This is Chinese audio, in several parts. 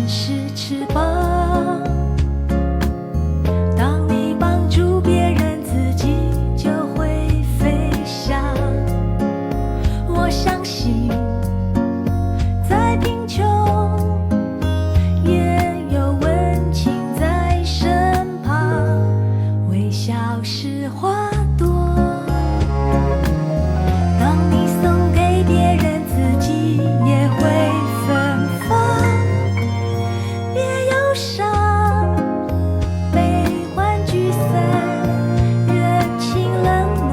全是翅膀。当你帮助别人，自己就会飞翔。我相信，再贫穷也有温情在身旁。微笑是花朵，当你送给别人，自己也会芬芳。别忧伤，悲欢聚散，人情冷暖，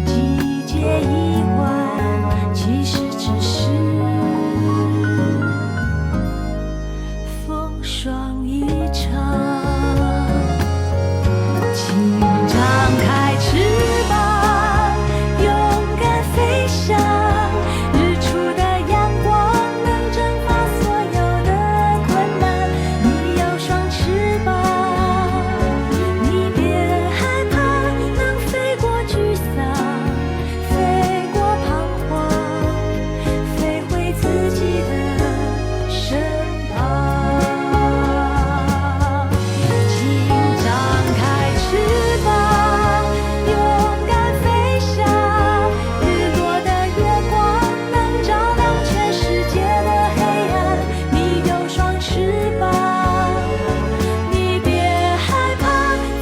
季节已换，其实只是风霜一场。请张开翅膀，勇敢飞翔。日出的阳光能蒸发所有的困难。你有双翅膀，你别害怕，能飞过沮丧，飞过彷徨，飞回自己的身旁。请张开翅膀，勇敢飞翔。日落的月光能照亮全世界的黑暗。你有双翅膀，你别害怕，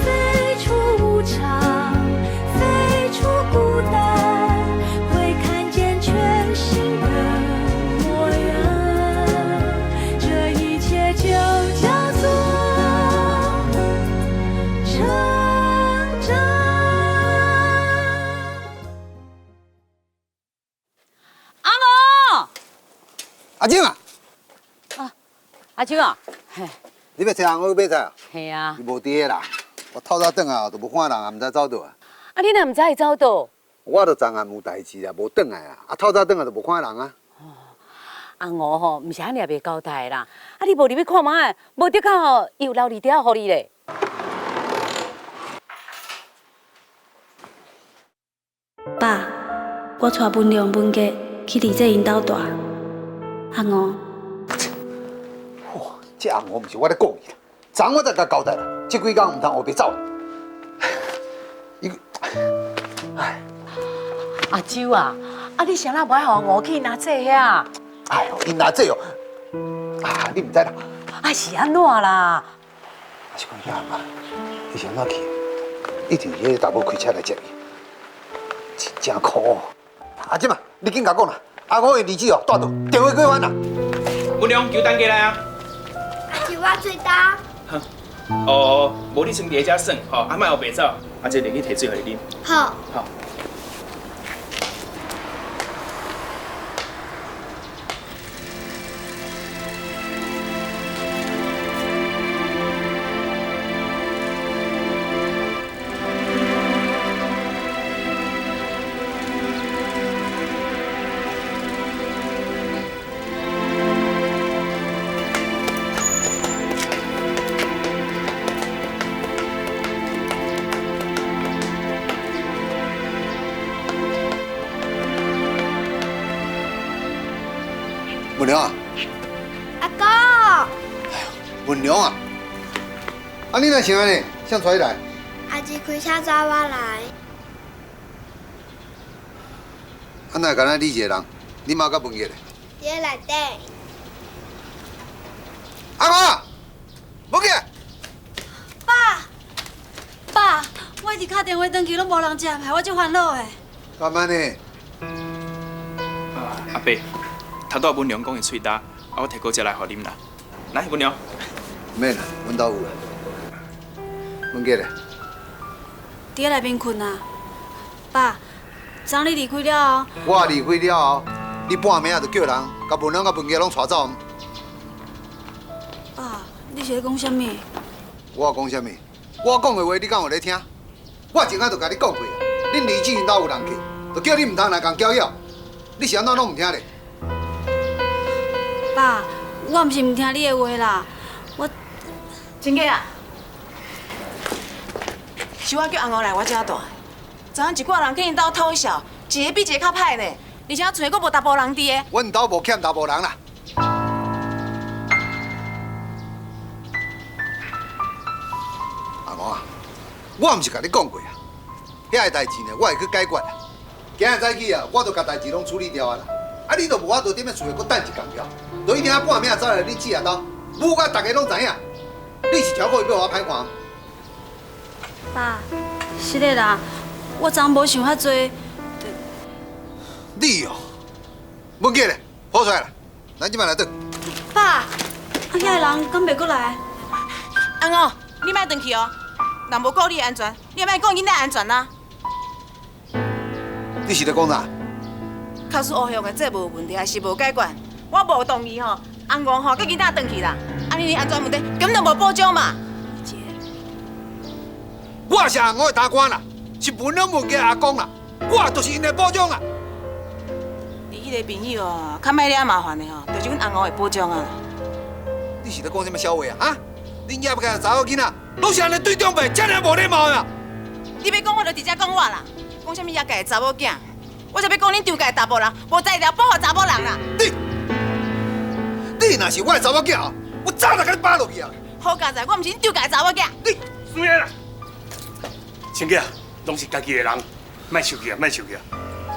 飞出无常，飞出孤单，会看见全新的模样。这一切就叫做成长。阿嬷，阿静啊，阿秋啊，嘿，你要找红蚵买菜啊？系啊伊，无伫个啦，我透早转啊，都无看人，也毋知走倒啊。啊你若唔知会走倒？我都昨暗有代志啊，无转来啊。啊，透早转啊，都无看人啊。阿五吼，唔是安尼也袂交代啦。啊你无入去看卖，无得看吼，伊有留二条互你咧。爸，我带文良、文杰去李济因兜住。阿五，哇，这红蚵毋是我咧讲伊啦，昨我才甲交代啦，这几工毋通后别走。伊，哎，阿秋啊，啊你谁人无爱互五去拿这遐？哎呦，因拿这哦，啊，你毋知啦，啊是安怎啦？是讲遐嘛，伊是安怎去？一定是迄查某开车来接伊，真苦哦。阿姐嘛，你紧甲讲啦，阿五的日子哦，带到电话过完啦。文良，求等过来啊！阿舅，我最大。哦，无你先伫遮耍，吼，阿莫后白走，阿姐连去摕水互你啉。好。好。文良啊，阿公，文良啊，啊你若是安尼，谁带你来？阿姊开车载我来。啊那敢若你一个人，你妈甲文杰咧？伫咧内底。阿公，文杰，爸，我一直打电话转去，拢无人接，害我足烦恼的。干嘛呢？阿伯，头拄文良讲伊喙焦，我摕果汁来互啉啦。来，文良。免啦，阮兜有啦。文杰咧？伫咧内面困啊。爸，昨你离开了后，我离开了后，你半暝啊就叫人，甲文良甲文杰拢带走。爸，你是咧讲啥物？我讲啥物？我讲的话你敢有咧听？我前下就甲你讲过啊，恁离子因兜有人去，就叫你毋通来共搅扰。你是安怎拢毋听咧？爸，我毋是毋听你的话啦，我真个啊，是我叫阿五来我遮住的。昨昏一挂人去因兜偷笑，一个比一个较歹呢，而且找阁无大波人伫的。阮兜无欠查甫人啦。我毋是甲你讲过啊，遐个代志呢，我会去解决啦。今日早起啊，我都甲代志拢处理掉啊啦。啊，你都无法度踮咧厝内搁等一工了，就一定要半暝走来你姊啊兜。母甲大家拢知影，你是超过伊要我歹看。爸，是的啦，我昨无想遐多。你哦，文杰咧，跑出来啦，咱即摆来转。爸，啊遐个人敢袂过来？阿五，你莫回去哦，若无顾你的安全，你也莫顾囡仔安全啦。你是咧讲啥？考试乌向的这无问题，还是无解决？我无同意吼，阿五吼，甲囡仔回去啦。安尼安全问题根本就无保障嘛。姐，我是阿五的大官啦，是文龙文杰阿公啦，我就是因的保障啦。你迄个朋友哦，较莫惹麻烦的吼，就是阮阿五的保障啊。你是咧讲什么笑话啊？啊？恁爷不干查某囡仔，拢是安尼对长辈，遮尔无礼貌呀！你要讲我就直接讲我啦，讲什么野界的查某囝，我就要讲恁张家的查甫人，无才调保护查某人啦。你若是我的查某囝，我早就甲你扒落去啊！好佳在，我毋是恁张家的查某囝。你输赢啦！亲家，拢是家己的人，莫生气啊，莫生气啊！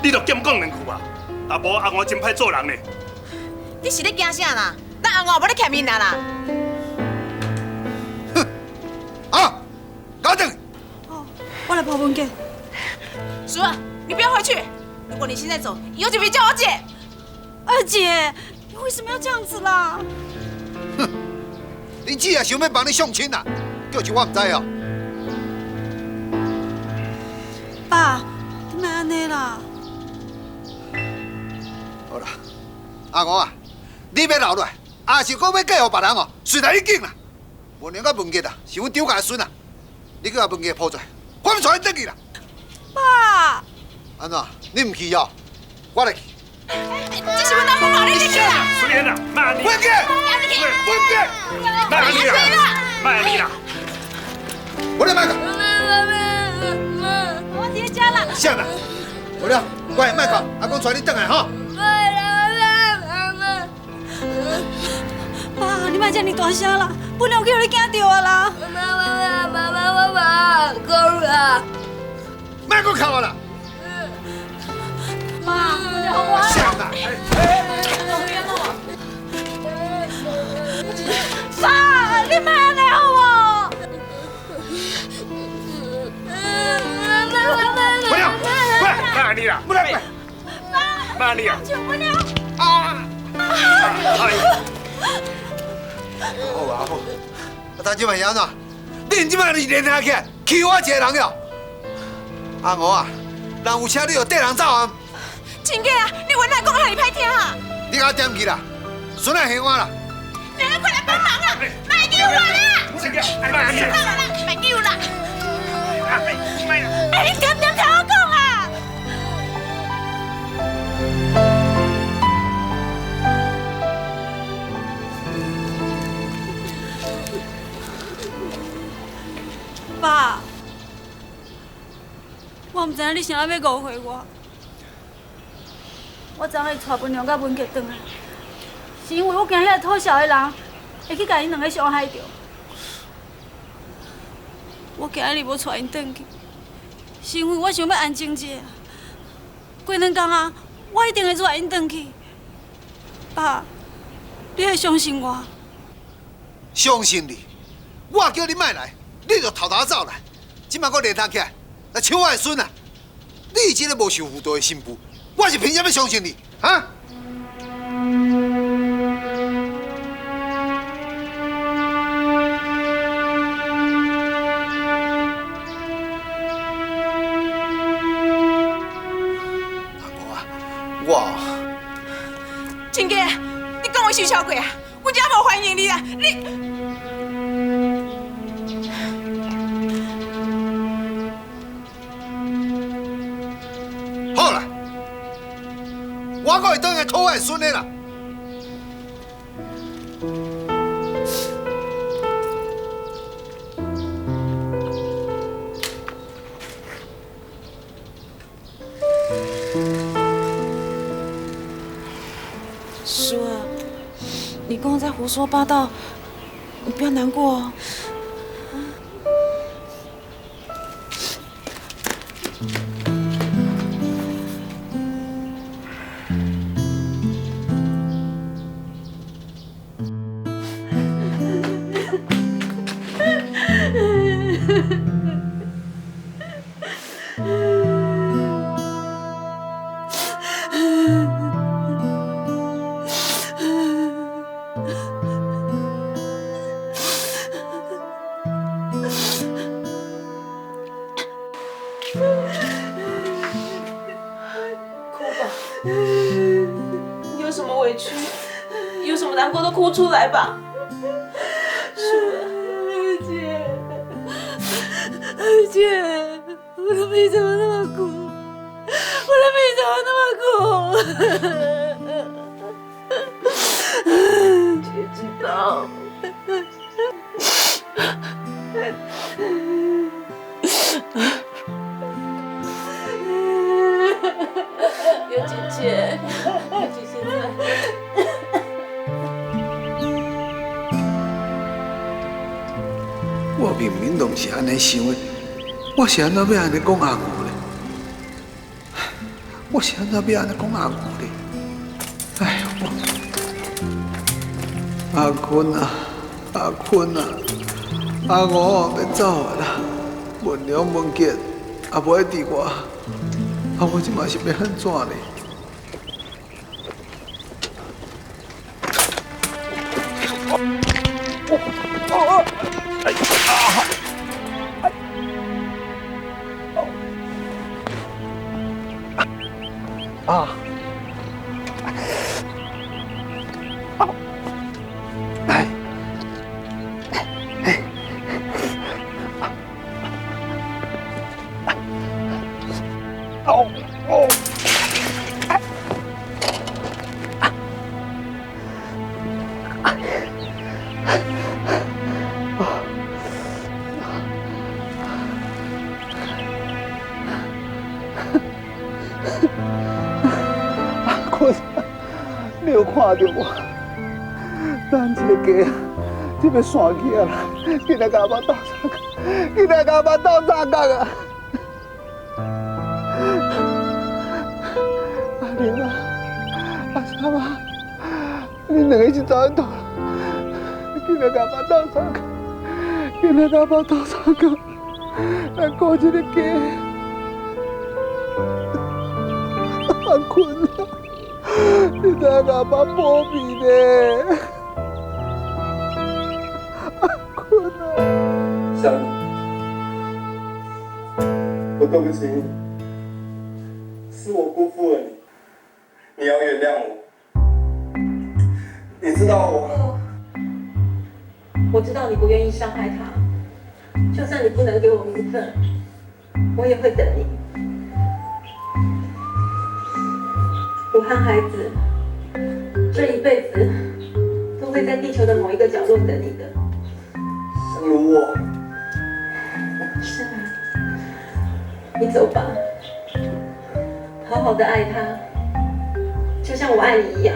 你著减讲两句啊，啊无阿我真歹做人咧。你是咧惊啥啦？咱阿五无咧欠面啦啦。啊，搞定！哦，我来跑文杰。叔啊，你不要回去，如果你现在走，以后就别叫我姐。二姐，你为什么要这样子啦？哼，你姊也想要帮你相亲啦，就是我唔知哦。爸，你莫安尼啦。好啦，阿五啊，你别留落来，啊是讲要嫁予别人哦，随来你紧啦。文良甲文杰啊，是阮张家的孙啊，你去把文杰抱出来，我们带伊转去啦。爸，安怎？你唔去哦？我来去。这是阮阿公骂你进去啦。输赢啦，莫安尼。文杰，文杰，莫安尼啦，莫安尼啦。我来麦克。我回家啦。啥啦？文良，乖，麦克，阿公带你转来哈。爸，你莫遮尔大声啦，不然我叫你惊到啊啦。麦克靠我啦。爸，啥啦？爸，你莫安尼好无？文良，快，莫安尼啦，不来，莫安尼啊。啊！哎。好啊好，啊，但即摆是安怎？恁即摆是联合起来欺负我一个人了。阿五啊，人有车你就缀人走啊！真假啊？你原来讲遐尼歹听啊？你甲我点去啦，孙仔嫌我啦。你快来帮忙啊！卖救我啦！亲家，莫安尼啦。卖救啦！莫啦。哎，你点听我讲啊！爸，我唔知影你啥要误会我。我昨日带文良甲文杰转来，是因为我惊遐个偷笑的人会去甲因两个伤害着。我今日无带因转去，是因为我想要安静一下。过两天啊，我一定会带因转去。爸，你要相信我。相信你，我叫你莫来，你就偷偷走来，即摆搁联合起来，来抢我的孙啊！你这个无受妇道的新妇，我是凭什么相信你？啊？我真假？你讲我受超过啊？我真无欢迎你啊！你好啦，我搁会倒来讨我的孙的啦。叔啊，你跟我在胡说八道，你不要难过哦。你有什么委屈，有什么难过都哭出来吧。二姐，我的命怎么那么苦？我的命怎么那么苦？姐知道。有姐姐，有姐姐在。我明明都不是安尼想的，我是安怎要安尼讲阿牛咧？我是安怎要安尼讲阿牛咧？哎呦，阿坤啊，阿坤啊，阿牛要走啊啦！文良文杰也无爱伫我，我即马是要安怎呢？啊！哎！哎！哦哦！坤，你有看到我？咱这个家啊，这要散去啊啦！今仔甲我斗相共，今仔甲我斗相共啊！阿玲啊，阿三啊，你两个是走去倒啦？今仔甲我斗相共，今仔甲我斗相共，咱顾这个家。阿坤啊！你在干嘛破皮呢？阿坤啊！想你，我对不起你，是我辜负了你，你要原谅我。你知道我知道你不愿意伤害他，就算你不能给我名分，我也会等你。我和孩子这一辈子都会在地球的某一个角落等你的。想如我，是啊，你走吧，好好的爱他，就像我爱你一样。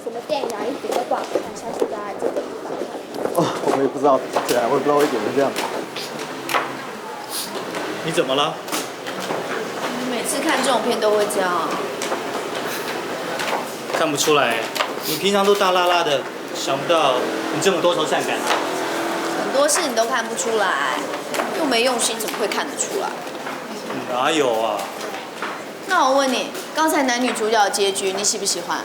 什么电影啊，一点都不好看，下次大家记得去找看。哦，我也不知道，对啊，我也不知道会点成这样。你怎么了？你每次看这种片都会这样啊？看不出来，你平常都大拉拉的，想不到你这么多愁善感。很多事你都看不出来，又没用心，怎么会看得出来？哪有啊？那我问你，刚才男女主角的结局你喜不喜欢？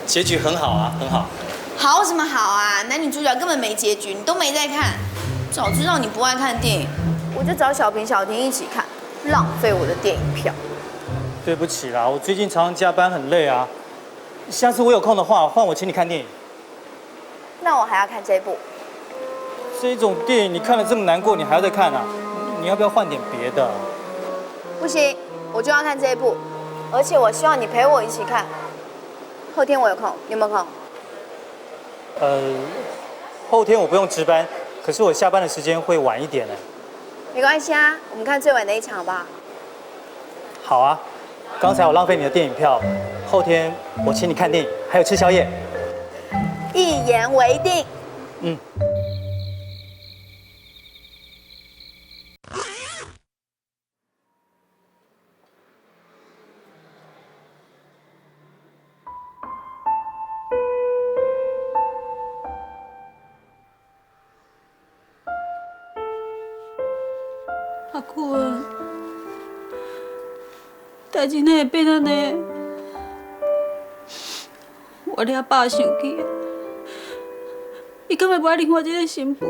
结局很好啊，很好。好什么好啊？男女主角根本没结局，你都没在看。早知道你不爱看电影，我就找小平、小婷一起看，浪费我的电影票。对不起啦，我最近常常加班很累啊。下次我有空的话，换我请你看电影。那我还要看这部。这种电影你看了这么难过，你还要再看啊？你要不要换点别的？不行，我就要看这一部，而且我希望你陪我一起看。后天我有空，你有没有空？后天我不用值班，可是我下班的时间会晚一点呢。没关系啊，我们看最晚的一场吧。好啊，刚才我浪费你的电影票，后天我请你看电影，还有吃宵夜。一言为定。嗯。阿坤，代志哪会变安尼？我掠爸生气啊！伊敢会不爱另外一个媳妇？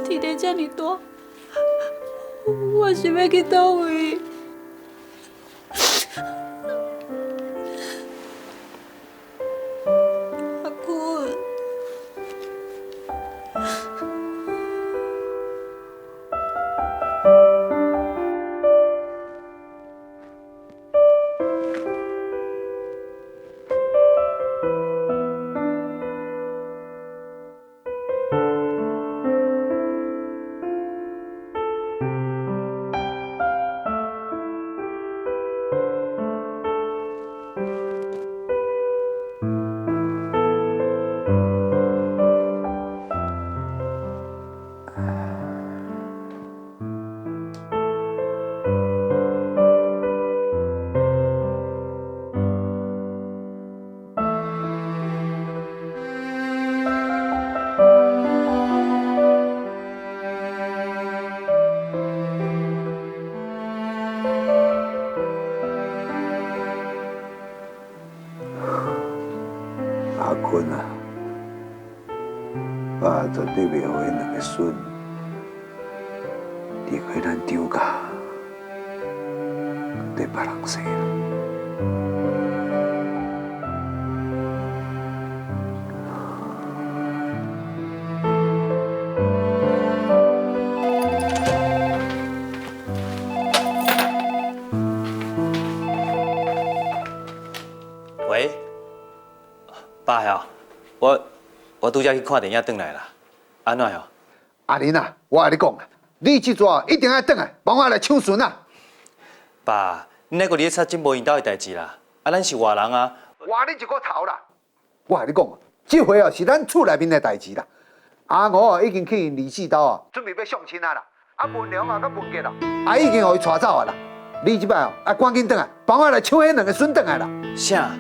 天地这么大，我想要去倒位？阿坤。阿坤啊，爸绝对袂互因两个孙离开咱张家，对别人生啦。喂，爸呀，我拄才去看电影转来啦，安怎哟？阿玲啊，我甲你讲啊，你这阵一定要转来，帮我来抢孙啊！爸，恁那个咧插真无因兜的代志啦，啊，咱是外人啊。话你一个头啦！我甲你讲，这回哦是咱厝内面的代志啦。阿五哦已经去因二四兜啊，准备要相亲啊啦。啊文良啊，甲文杰啊，已经互伊带走啊啦。你即摆哦，赶紧转来，帮我来抢迄两个孙转来啦。啥？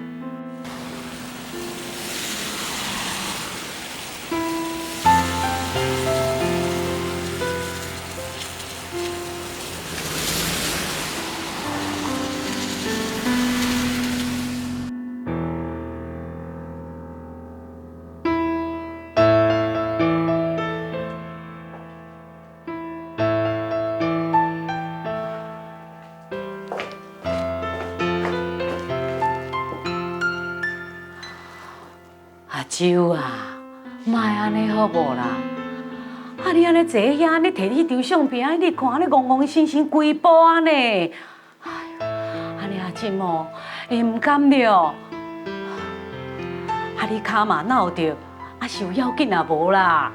阿周啊，莫安尼好无啦？啊，你安尼坐遐，安尼摕你张相片，你看安尼戆戆新新规部安尼，哎呦，安尼阿金哦，会唔甘了？啊，你骹嘛闹着，啊是有要紧啊无啦？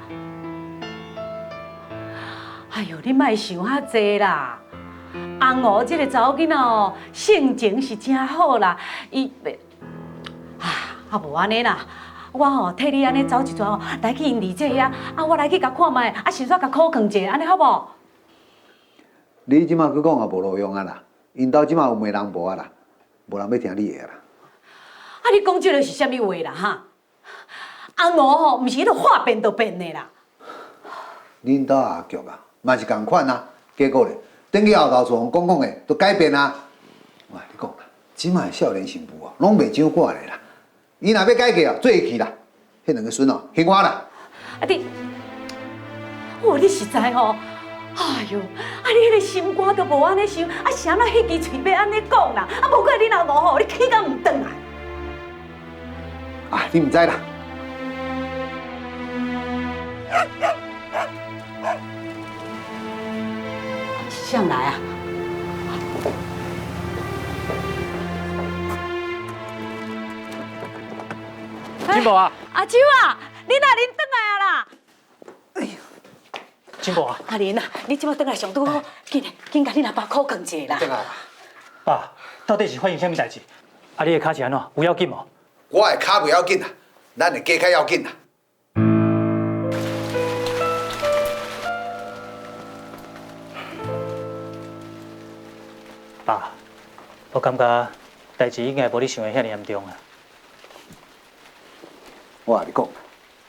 哎呦，你莫想遐济啦！翁五这个查某囡仔哦，性情是真好啦，伊袂啊无安尼啦。我吼替你安尼走一转哦，来去因二姐遐，啊，我来去甲看卖，啊，顺便甲考劝者，安尼好无？你即马去讲也无路用啊啦，因兜即马有媒人无啊啦，无人要听你的啦。啊，你讲这个是啥物话啦哈？翁五吼，毋是迄个话变就变的啦。恁兜阿菊啊，嘛是共款啊，结果咧，等去后头厝讲的都改变啊。我甲你讲啦，即马少年新妇哦，拢袂少管的啦。伊若要改嫁哦，做会去啦。迄两个孙哦，听我啦。啊你，你实在吼，哎呦，啊你迄个心肝都无安尼想，啊是安怎迄支嘴要安尼讲啦？啊无怪你老母吼，你气甲唔转来。啊，你唔知啦。向来啊。金宝啊！阿秋啊，你哪恁转来啊啦？哎呀，金宝啊！阿莲啊，你即摆转来上拄好，紧甲你阿爸考劝者啦。转来啦。爸，到底是发生啥物代志？啊，你的脚是安怎？有要紧无？我的脚袂要紧啦，咱的家较要紧啦。爸，我感觉代志应该无你想的遐尔严重啊。我甲你讲，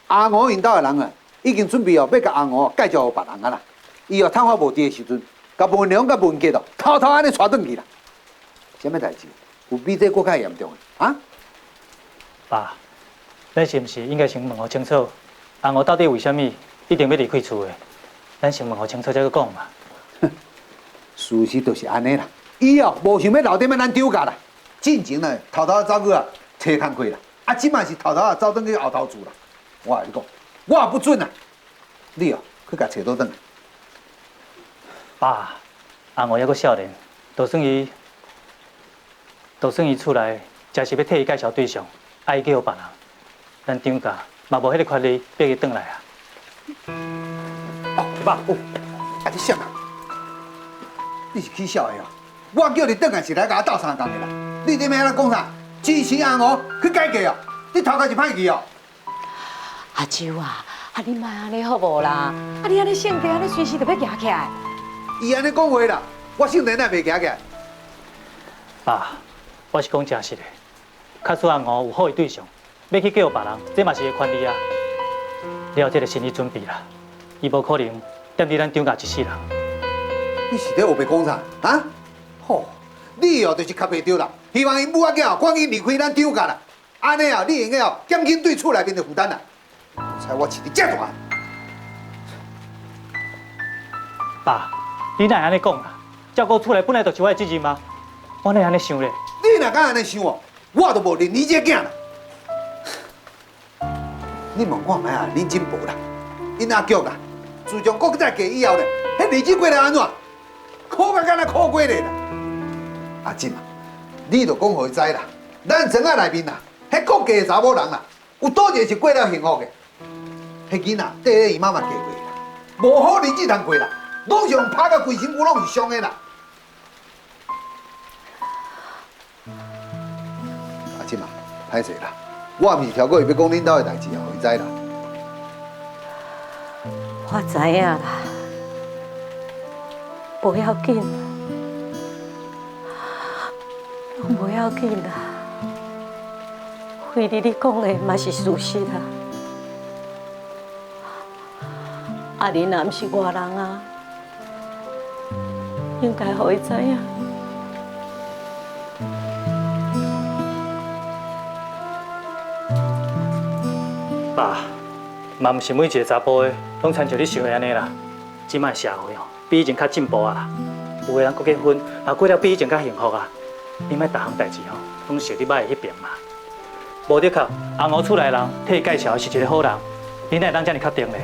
阿五因兜的人啊，已经准备要甲红娥介绍别人啊啦。伊哦，探花无伫的时阵，甲文良甲文杰哦，偷偷安尼带转去啦。什么代志？有比这更较严重的啊？爸，咱是毋是应该先问好清楚，红娥到底为什么一定要离开厝的？咱先问好清楚再去讲嘛。事实就是安尼啦。伊哦，无想要留踮咧咱丢家啦。进前呢，偷偷走去啊，找工课啦。啊，即摆是偷偷走转去后头住啦。我甲你讲，我也不准啊。你哦，去甲找倒转来。爸，红娥还阁少年，就算伊厝内真是要替伊介绍对象，爱伊叫别人，咱张家嘛无迄个权利逼伊转来啊。哦，爸，哦，啊，你啥啊？你是起笑的哦？我叫你转来是来甲我斗相共的啦。你伫咩咧讲啥？支持红娥去改嫁哦？你头壳是歹去哦？阿舅啊，你莫安尼好无啦？你安尼性格安尼随时就要夹起来。伊安尼讲话啦，我性格哪袂夹起来？爸，我是讲真实的，假使红娥有好的对象，要去叫别人，这嘛是伊权利啊。你有这个心理准备啦，伊无可能踮伫咱张家一世人。你是咧学要讲啥？啊？吼，你哦就是较袂对啦。希望伊母仔囝赶紧离开咱张家啦。安尼啊，你应该哦减轻对厝内面的负担啦。猜我饲你遮大。爸，你哪会安尼讲啊？照顾厝内本来就是我的责任吗？我哪会安尼想咧？你若敢安尼想哦，我都无认你这囝啦。你问我卖啊，恁真无啦，因阿菊啦，自从国仔嫁以后咧，迄日子过得安怎？苦甲敢若苦过咧啦。阿进啊，你著讲互伊知啦，咱庄仔内面啦，迄国家的查某人啦，有倒一个是过了幸福的。迄囡仔缀咧伊妈妈嫁过啦，无好日子通过啦，拢是用拍到规身躯拢是伤的啦。阿进啊，歹势啦。我毋是超过伊要讲恁兜的代志啊，互伊知啦。我知影啦，不要紧，不要紧啦。惠理你讲的嘛是事实啊。你若毋是外人啊，应该互伊知影。爸，嘛毋是每一个查甫的拢亲像你想的安尼啦。即摆社会哦，比以前较进步啊啦。有个人搁结婚，也过了比以前较幸福啊。你莫逐项代志吼，拢想你歹的迄边嘛。无得靠，红娥厝内人替伊介绍是一个好人，你哪会当遮尔确定咧？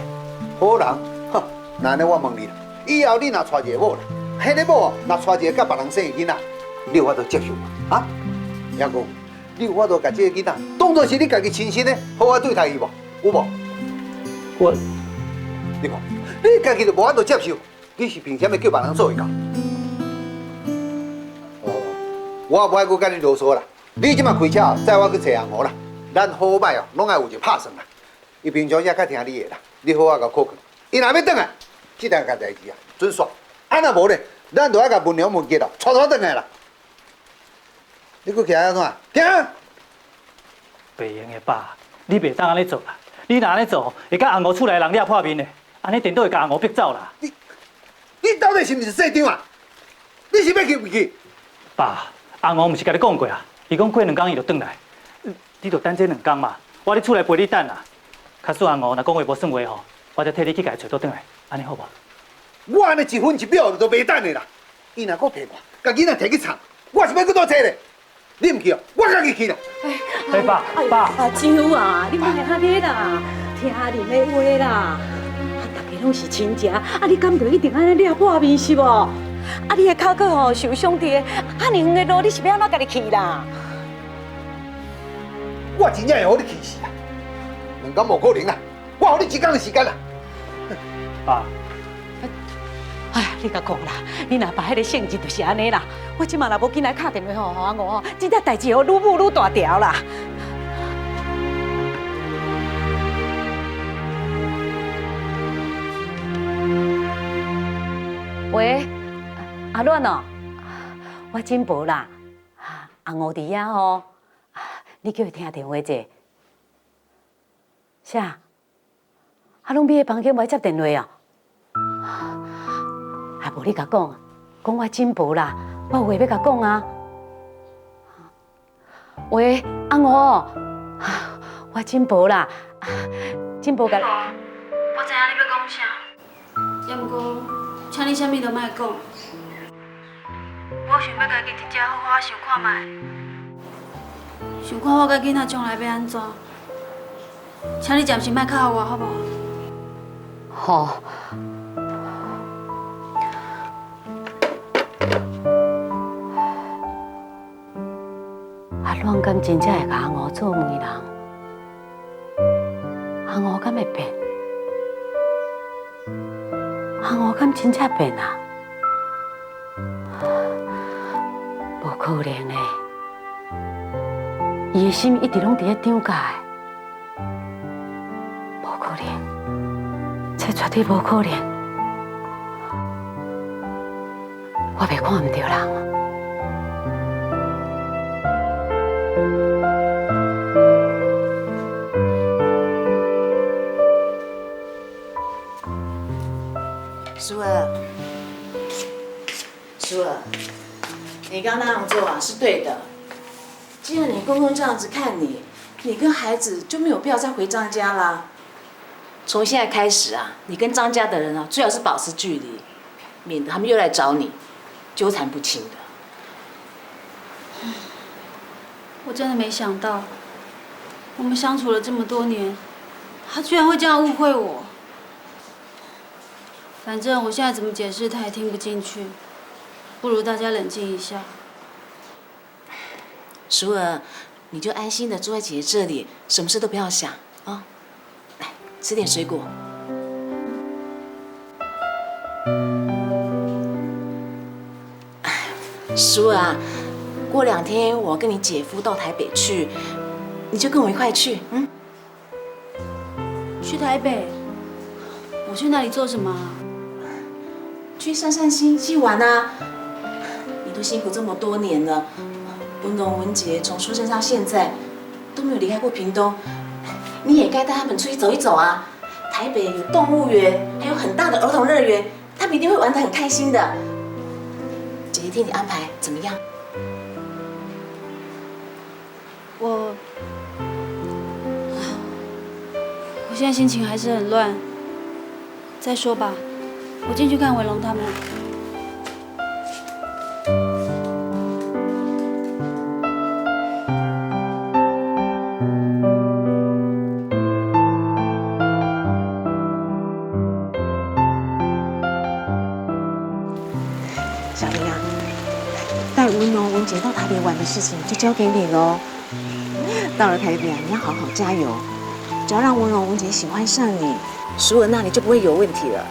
好人，哼，那安尼我问你啦，以后你若娶一个某啦，迄个某若娶一个甲别人生的囡仔，你有法度接受吗？啊？也讲，你有法度甲这个囡仔当作是你家己亲生的，好好对待伊无？有无？我，你看，你家己就无法度接受，你是凭什么叫别人做会到？哦，我也无爱搁甲你啰嗦啦。你即马开车载我去找红娥啦，咱好歹哦，拢爱有一个拍算啦。伊平常也较听你的啦，你好好甲考考。伊若要转来，即件代志啊，准煞。啊若无咧，咱就爱甲文良文杰啦，带转来啦。你搁徛安怎？行？袂用的爸，你袂当安尼做啦。你若安尼做，会甲红娥厝内人抓破面的，安尼顶多会甲红娥逼走啦。你到底是毋是市长啊？你是要去不去？爸，红娥毋是甲你讲过啊？伊讲过2天伊就转来，你就等这2天嘛。我咧厝内陪你等啊。假使红娥若讲话无算话吼，我再替你去甲伊找倒转来，安尼好无？我安尼1分1秒都袂等的啦。伊若搁摕我，甲囡仔摕去藏，我是要搁倒找咧？你唔去哦，我家己去啦。哎，爸，阿舅啊，你莫安尼啦，听恁的话啦。大家拢是亲戚，你敢就一定安尼抓破面是无？你的脚骨吼受伤伫个，尼远的路，你是要安怎家己去啦？我真正会互你气死啦！2天无可能啦，我互你1天的时间啦。爸，你甲讲啦，你若把迄个性质就是安尼啦。我即马若无紧来敲电话吼，阿五吼，真正代志哦，愈舞愈大条啦。喂，阿乱哦，我真无啦，阿五伫遐吼，你叫伊听电话者。啥？拢咪个房间无接电话啊？啊，无你甲讲，讲我进步啦，我有话要甲讲啊。喂，阿五，我进步啦，进步甲。我知影你要讲啥，要毋过，请你啥物都莫讲。我想要家己直接好好想看卖，想看我甲囡仔将来要安怎。请你暂时莫靠我，好无？好。啊，乱敢真正会甲阿五做媒人？阿五敢会变？阿五敢真正变啊？无可能的，伊的心一直拢伫咧张家的，无可能，这绝对无可能。我袂看唔着人。淑儿，淑儿，你刚刚那样做啊是对的。既然你公公这样子看你，你跟孩子就没有必要再回张家啦。从现在开始啊，你跟张家的人啊，最好是保持距离，免得他们又来找你，纠缠不清的。我真的没想到，我们相处了这么多年，他居然会这样误会我。反正我现在怎么解释他也听不进去，不如大家冷静一下。淑儿，你就安心的坐在姐姐这里，什么事都不要想啊。来，吃点水果。淑儿啊，过2天我跟你姐夫到台北去，你就跟我一块去，嗯？去台北？我去那里做什么啊？去散散心，去玩啊！你都辛苦这么多年了，文龙、文杰从出生到现在都没有离开过屏东，你也该带他们出去走一走啊！台北有动物园，还有很大的儿童乐园，他们一定会玩得很开心的。姐姐替你安排怎么样？我现在心情还是很乱。再说吧，我进去看文龙他们。小玲啊，带文龙、文杰到台北玩的事情就交给你喽。到了台北啊，你要好好加油，只要让文龙、文杰喜欢上你，淑儿那里就不会有问题了。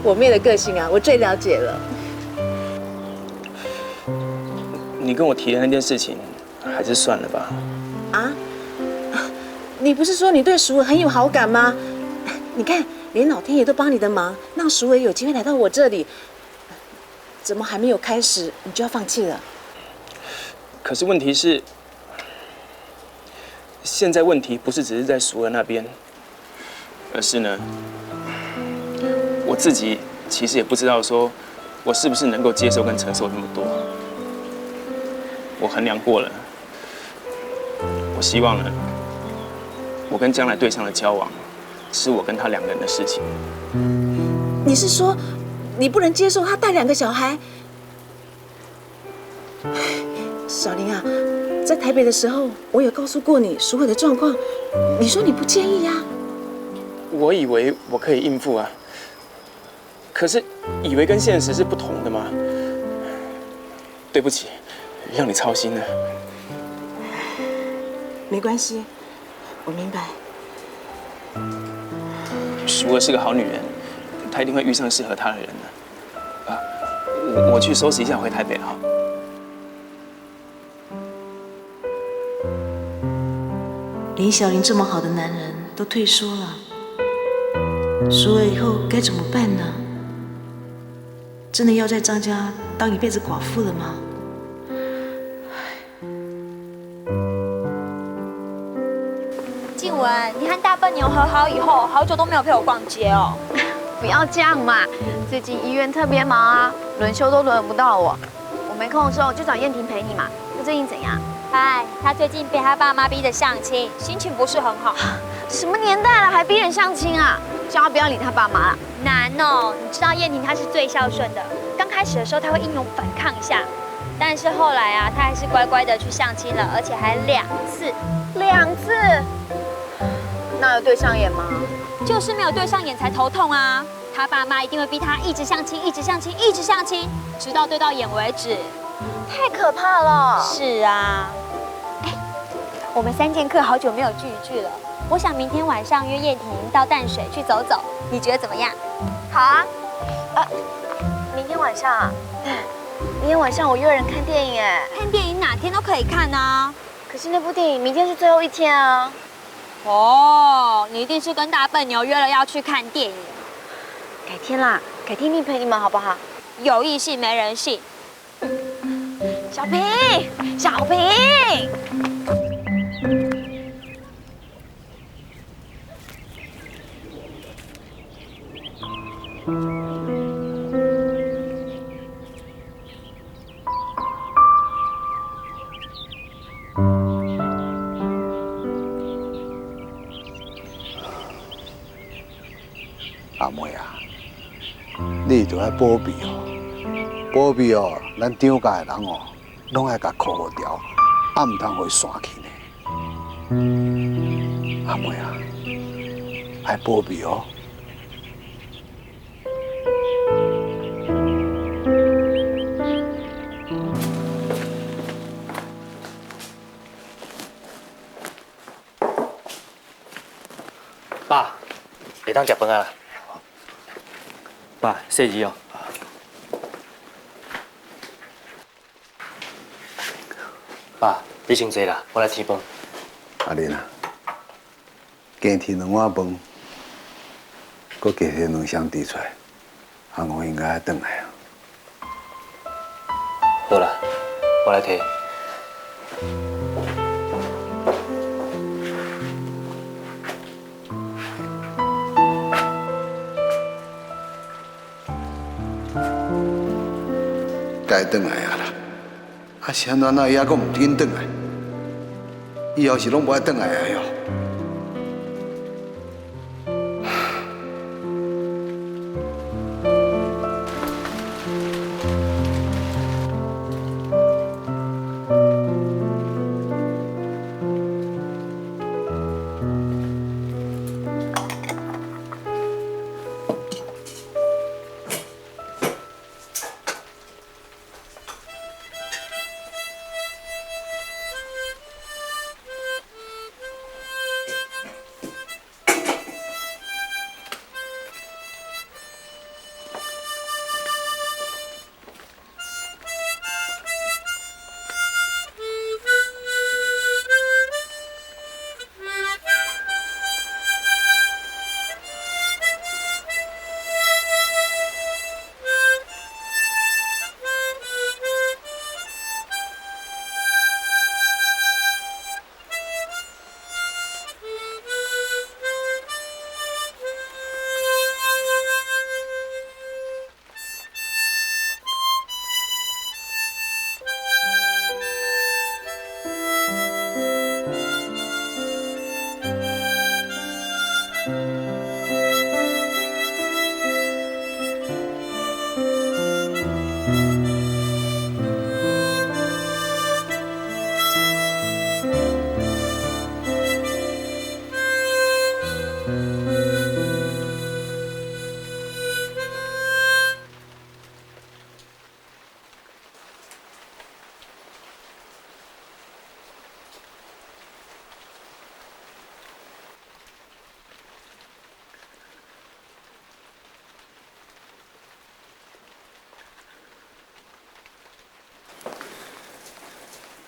我妹的个性啊，我最了解了。你跟我提的那件事情，还是算了吧。啊？你不是说你对淑儿很有好感吗？你看，连老天爷都帮你的忙，让淑儿有机会来到我这里，怎么还没有开始，你就要放弃了？可是问题是，现在问题不是只是在淑儿那边，而是呢，我自己其实也不知道说，我是不是能够接受跟承受那么多。我衡量过了，我希望呢，我跟将来对象的交往，是我跟他2个人的事情。你是说，你不能接受他带2个小孩？小玲啊，在台北的时候，我有告诉过你淑儿的状况，你说你不介意呀？我以为我可以应付啊，可是以为跟现实是不同的嘛。对不起，让你操心了。没关系，我明白。淑儿是个好女人，她一定会遇上适合她的人的。啊，我去收拾一下，回台北了哈。连小玲这么好的男人都退缩了，淑儿以后该怎么办呢？真的要在张家当一辈子寡妇了吗？静文，文，你和大笨牛和好以后，好久都没有陪我逛街哦。不要这样嘛，最近医院特别忙啊，轮休都轮不到我。我没空的时候就找燕婷陪你嘛。她最近怎样？哎，她最近被她爸妈逼着相亲，心情不是很好。什么年代了还逼人相亲啊？叫她不要理她爸妈了。难哦，你知道燕婷她是最孝顺的，刚开始的时候她会英勇反抗一下，但是后来啊，她还是乖乖的去相亲了，而且还2次。2次？那有对上眼吗？就是没有对上眼才头痛啊！他爸妈一定会逼他一直相亲，一直相亲，一直相亲，直到对到眼为止。太可怕了！是啊。哎，我们3剑客好久没有聚一聚了，我想明天晚上约燕婷到淡水去走走，你觉得怎么样？好啊。明天晚上啊？明天晚上我约人看电影哎。看电影哪天都可以看啊。可是那部电影明天是最后一天啊。哦，你一定是跟大笨牛约了要去看电影。改天啦，改天一定陪你们好不好？有异性没人性。小平，小平。阿妹啊，你就要保庇哦，保庇哦，咱张家的人哦，拢爱甲顾好调，唔通会散去呢。阿妹啊，爱保庇哦。爸，会当食饭啊？爸，谢姨哦。爸，你先坐啦，我来添饭。阿玲啊，加添2碗饭，搁加添2箱滴出来，阿我应该转来啊。好啦，我来提。该转来啊啦，啊是安怎伊还阁唔紧转来？以后是拢无爱转来啊哟。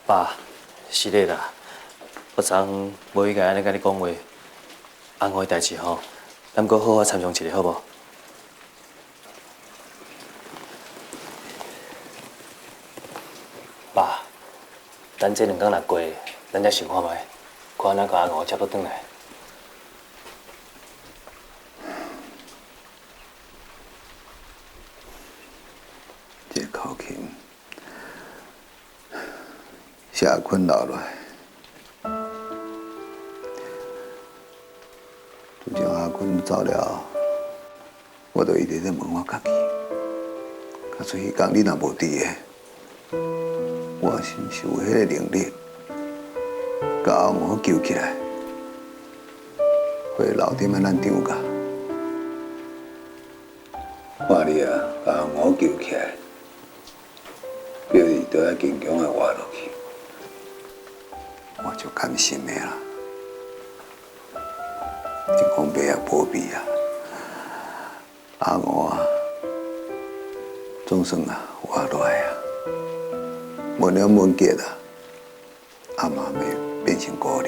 爸，是的啦，我昨昏无应该安尼甲你讲话，安我的代志吼，咱搁好好参详一下，好无？爸，咱这2天若过，咱才想看觅，看哪个阿五接倒转来。谢坤留落来。自从阿坤走了，我就一直在问我家己，假出迄天你若无伫个，我是毋是有迄个能力，把阿娥救起来，回楼顶的咱张家。看你啊，把阿娥救起来，叫伊倒来坚强的活落去，我就甘心的啦。这讲白也无味啊，阿娥啊，总算啊活落来啊，文良文杰啊，阿妈要变成孤儿。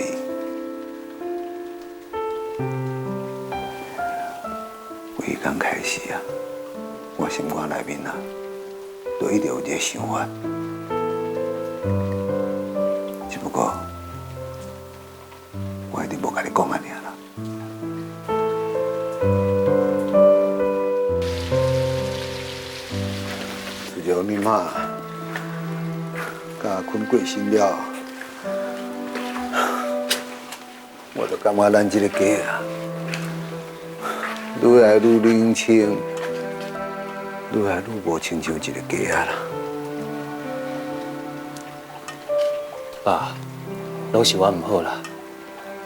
有迄天开始啊，我心肝内面啊，就一直有一个想法，只不过我一直无甲你讲安尼啦。自从你妈甲坤过身了，我就感觉咱这个家啊，愈来愈冷清，愈来愈无亲像一个家啊啦。爸，拢是我唔好啦，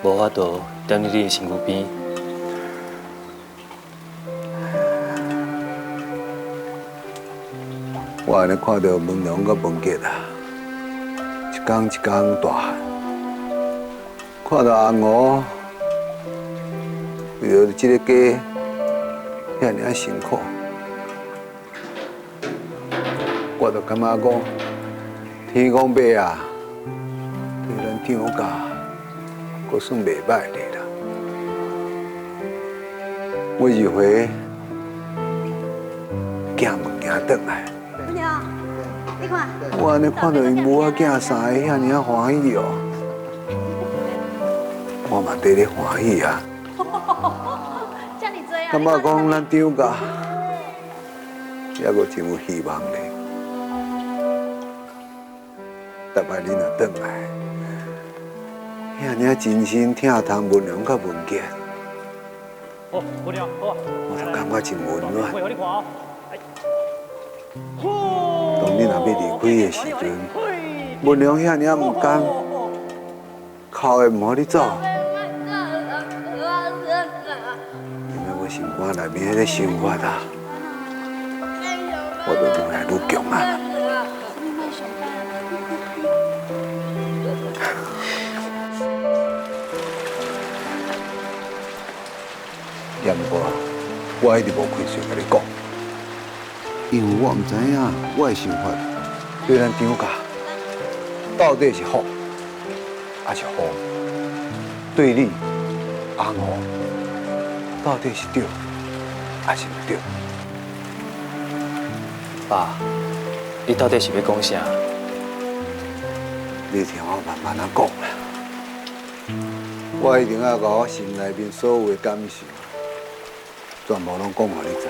无法度踮伫你的身躯边。我安尼看到文良甲文杰啊，一天一天大汉，看到阿娥为了这个家遐尔辛苦，我就感觉讲，天公伯啊，对咱张家，阁算袂歹的啦。每一回寄物件转来。你看，我安尼看到因母仔囝三个遐尔欢喜哦，我嘛伫咧欢喜啊。像你这样，感觉讲咱张家还阁真有希望咧。逐摆你若转来，遐尔真心疼痛文良甲文杰，哦，文良，好啊，我就感觉真温暖。我你看哦。当你若要离开的时阵，文良遐尔唔甘，哭的唔好你走，因为我心肝内面迄个想法啊，我就愈来愈强啊。也毋过，我一直无开嘴甲你讲。因为我唔知影我的想法对咱张家到底是好还是坏，对你阿娥到底是对还是唔对？爸，你到底是要讲啥？你听我慢慢啊讲啦。我一定要把我心内面所有的感受，全部拢讲互你知。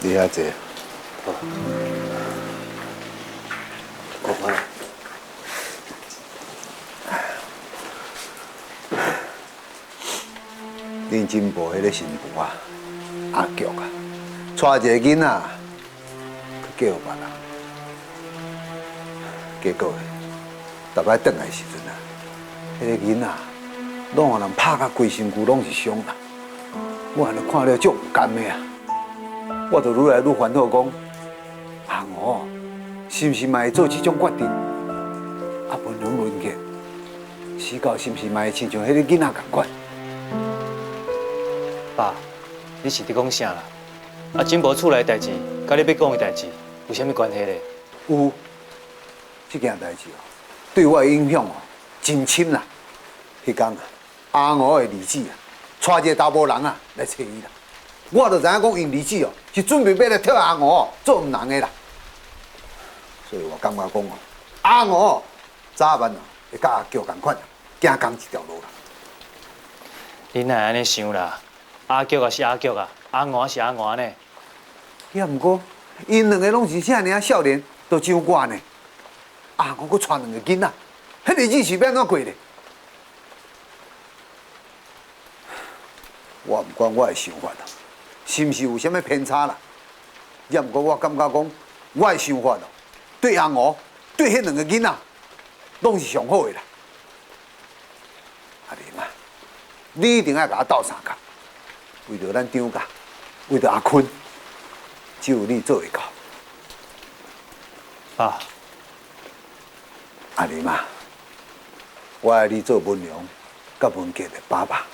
你遐坐。好。讲完了。恁进步迄个新妇啊，阿菊啊，带一个囡仔去嫁互别人，结果逐摆转来时阵啊，迄个囡仔拢互人拍甲规身躯拢是伤啦，我安尼看了足唔甘的啊！我就愈来愈烦恼，讲阿娥是毋是嘛会做这种决定？啊，文良文杰死到是毋是嘛会亲像迄个囡仔共款？爸，你是伫讲啥啦？啊，金宝厝内代志，甲你要讲的代志有啥物关系咧？有，这件代志哦，对我的影响哦真深啦。迄天啊，阿娥的儿子啊，带一个查某人啊来找伊啦。我就知影讲，因儿子哦是准备要来替阿娥做唔人的啦。所以我感觉讲哦，阿娥早晚哦会甲阿菊同款，行同一条路啦。你哪会安尼想啦？阿菊也是阿菊啊，阿娥是阿娥呢。也毋过，因两个拢是遐尔少年，都上悬呢。阿公佫带两个囡仔，迄日子是要安怎过咧？我毋管我的想法啦，是毋是有啥物偏差啦？也毋过我感觉讲，我的想法咯，对阿娥，对迄两个囡仔，拢是上好的啦。阿玲啊，你一定要甲我斗相共，为着咱张家，为着阿坤，只有你做会到。爸，阿玲啊，我爱你做文良，甲文杰的爸爸。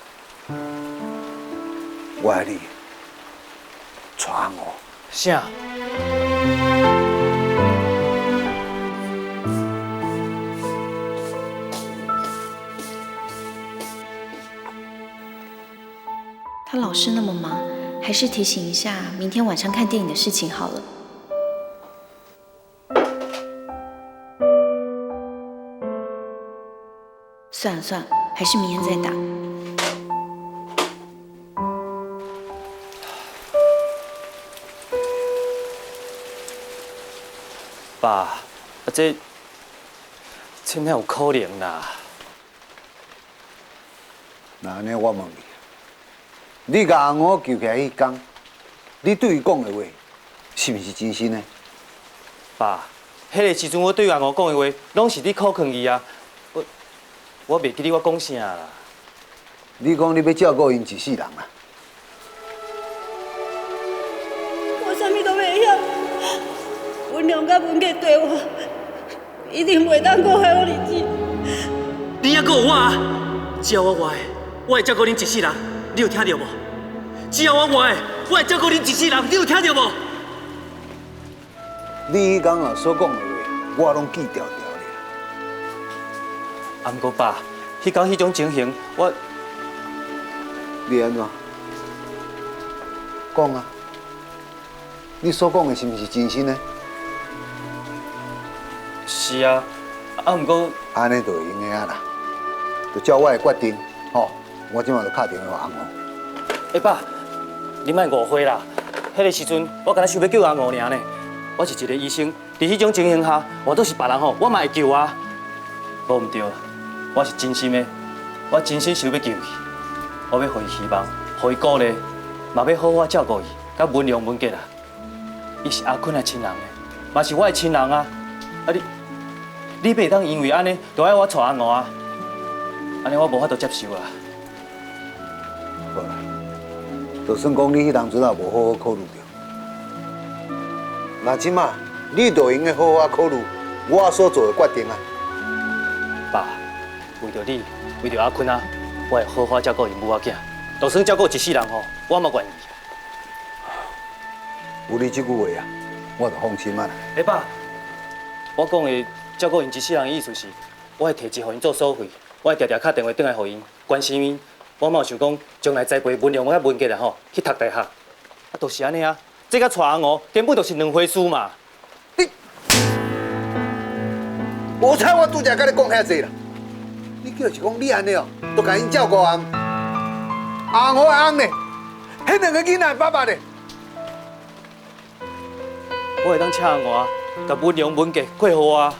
我爱你，带阿娥。啥？他老是那么忙，还是提醒一下明天晚上看电影的事情好了。算了算了，还是明天再打。爸，这哪有可能啦？那安尼我问你，你甲阿娥救起来迄天，你对伊讲的话，是毋是真心的？爸，迄个时阵我对阿娥讲的话，拢是你口劝伊啊。我袂记得我讲啥啦。你讲你要照顾因一世人啊？我啥物都袂晓。文良甲文杰对我，一定袂当辜害我日子。你还阁有我啊！只要我活的，我会照顾恁一世人，你有听到无？只要我活的，我会照顾恁一世人，你有听到无？你迄天啊所讲的话，我拢记条条咧。啊，毋过爸，迄天迄种情形，你安怎？讲啊！你所讲的是毋是真心的？是啊，啊，毋过安尼就会用的啊啦，就照我的决定，吼！我今晚就打电话给阿娥。爸，你莫误会啦，迄个时阵我敢若想要救阿娥尔呢。我是一个医生，伫迄种情形下，换做是别人吼，我嘛会救啊。无毋对，我是真心的，我真心想要救伊，我要互伊希望，互伊鼓励，嘛要好好照顾伊，甲文良文杰啊。伊是阿坤的亲人的，嘛是我的亲人啊。啊你袂当因为安尼，就爱我带阿娥啊？安尼我无法度接受啊。好啦，就算讲你迄当阵啊无好好考虑着，那即马你就应该好好考虑我所做的决定啊。爸，为着你，为着阿坤啊，我会好好照顾因母仔囝。就算照顾一世人吼，我嘛愿意。有你这句话啊，我就放心啊啦。爸，我讲的照顾因一世人的意思是，我会摕钱互因做收费，我会常常打电话转来互因，关心因。我嘛有想讲，将来栽培文良我甲文杰啦吼，去读大学。啊，就是安尼啊，这甲带阿娥根本就是两回事嘛。无彩我拄则甲你讲遐济啦，你就是讲你安尼哦，都甲因照顾阿娥的翁呢，迄两个囡仔的爸爸呢？我会当请阿娥，甲文良文杰过好啊。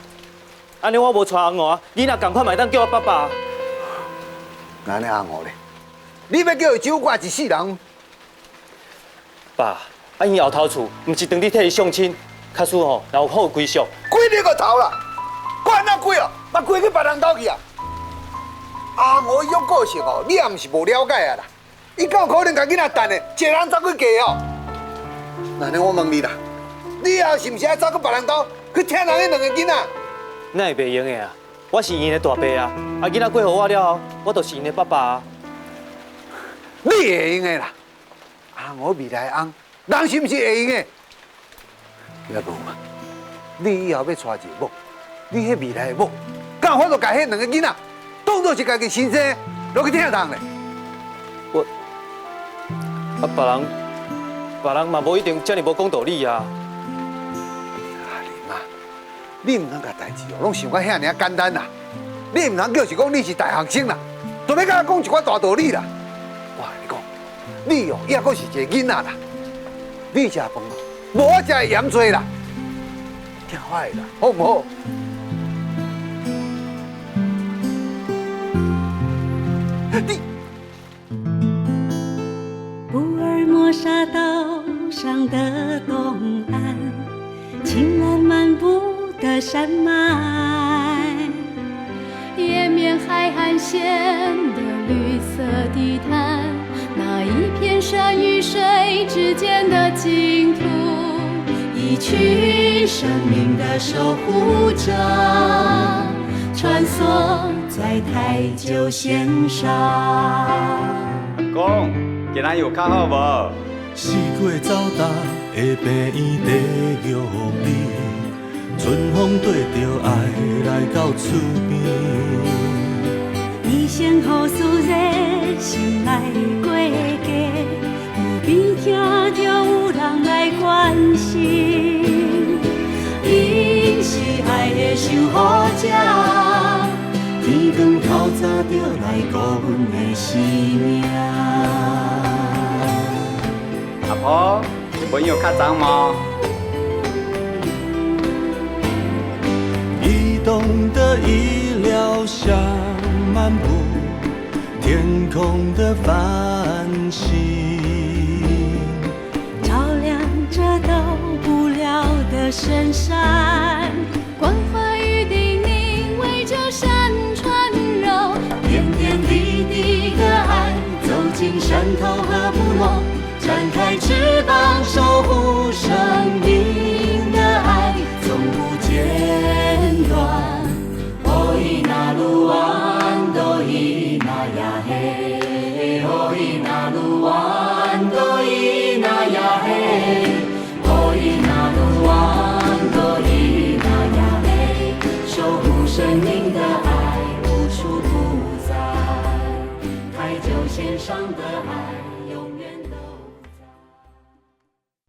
安尼我无带阿娥，囡仔共款嘛会当叫我爸爸。那安尼阿娥咧，你要叫伊照顾一世人？爸，啊因后头厝，毋是当你替伊相亲，假使吼，若有好归宿。归你个头啦！管哪归哦，嘛归去别人兜去啊！阿娥有个性哦，你也毋是无了解啊啦。伊敢有可能甲囡仔等的，一个人走去嫁哦？那呢，我问你啦，你以后是毋是爱走去别人兜去听人迄两个囡仔？那会袂用的啊！我是因的大伯啊，啊囡仔过互我了后，我就是因的爸爸啊。你会用的啦，阿娥未来的翁，人是毋是会用的？也无嘛，你以后要娶一个某，你迄未来的某，敢有法度甲迄两个囡仔当作是家己亲生，落去听人咧？别人嘛无一定遮尔无讲道理啊。阿玲啊，你唔通甲代志哦，拢想甲遐尔简单啦。你唔通叫是讲你是大学生啦，就要甲我讲一寡大道理啦。我跟你讲，你哦，也阁是一个囡仔啦。你食饭哦，无才会嫌多啦，听我的啦，好唔好？你布尔摩沙岛上的东岸，青蓝漫步的山脉，延绵海岸线的绿色地毯，那一片山与水之间的净土，一群生命的守护者，穿梭在台九线上。公，今仔有较好无？四季走踏的病院地玉米，春风对着爱来到厝边。你先好思热心来过家，有边听着有人来关心。因是爱的守护者，天光透早就来顾阮的生命。阿婆，朋友较早吗？移动的医疗像漫步天空的繁星，照亮这到不了的深山。